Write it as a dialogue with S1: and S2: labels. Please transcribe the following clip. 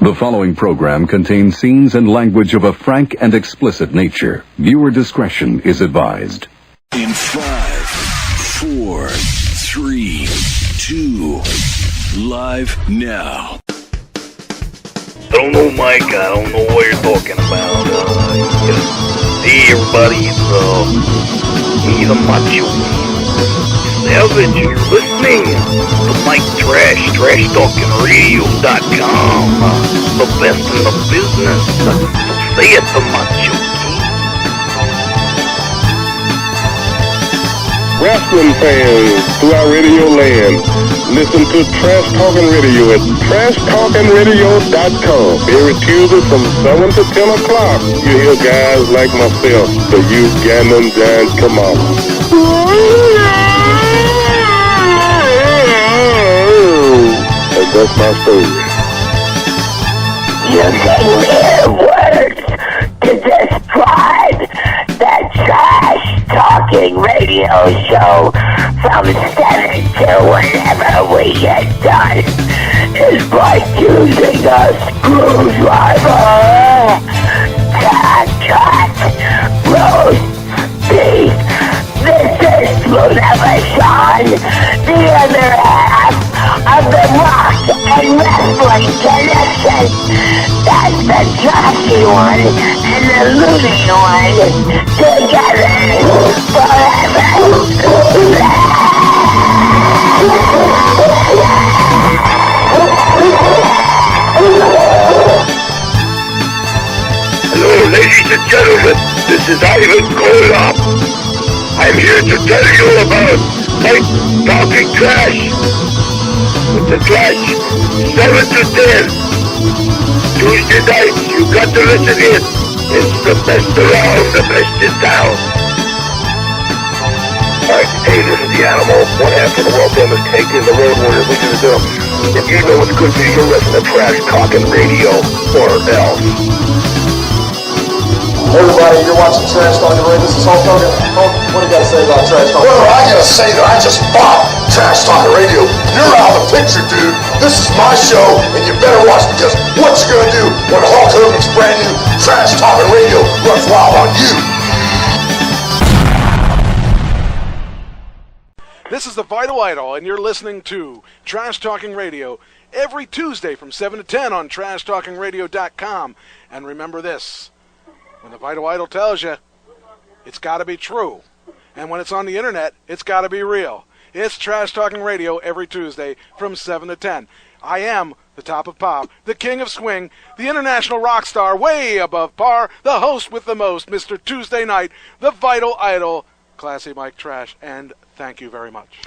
S1: The following program contains scenes and language of a frank and explicit nature. Viewer discretion is advised.
S2: In 5, 4, 3, 2, live now.
S3: I don't know, Mike. I don't know what you're talking about. Hey, everybody, he's a macho savage. You're listening to Mike Trash, TrashTalkingRadio.com, the best in the business. Say it, the macho king.
S4: Wrestling fans throughout radio land, listen to Trash Talking Radio at TrashTalkingRadio.com. Every Tuesday from 7 to 10 o'clock, you hear guys like myself, the Ugandan Giant Kamala. And that's my story.
S5: Using mere words to describe the Trash Talking Radio Show from 7 to whenever we get done is like using a screwdriver to cut roast beef. This is Lunaver Sean, the other half of the Rock and Wrestling Connection. That's the trashy one and the loony one together forever.
S3: Hello, ladies and gentlemen. This is Ivan Koloff. I'm here to tell you about Mike Talking Trash. With the Trash, 7 to 10. Tuesday nights, you got to listen in. It's the best around, the best in town. Alright, hey, this is the Animal. One half of the world famous take in the Road Warriors. Listen to them. If you know what's good for you, you'll listen to Trash Talking Radio or else.
S6: Everybody, you're watching Trash Talking Radio. This is Hulk Hogan. Hulk, what do you got to say about Trash Talking Radio?
S7: Well, I gotta say that I just bought Trash Talking Radio. You're out of the picture, dude. This is my show, and you better watch, because what you gonna do when Hulk Hogan's brand new Trash Talking Radio runs wild on you?
S8: This is the Vital Idol, and you're listening to Trash Talking Radio every Tuesday from 7 to 10 on TrashTalkingRadio.com. And remember this. When the Vital Idol tells you, it's got to be true. And when it's on the internet, it's got to be real. It's Trash Talking Radio every Tuesday from 7 to 10. I am the top of pop, the king of swing, the international rock star way above par, the host with the most, Mr. Tuesday Night, the Vital Idol, Classy Mike Trash, and thank you very much.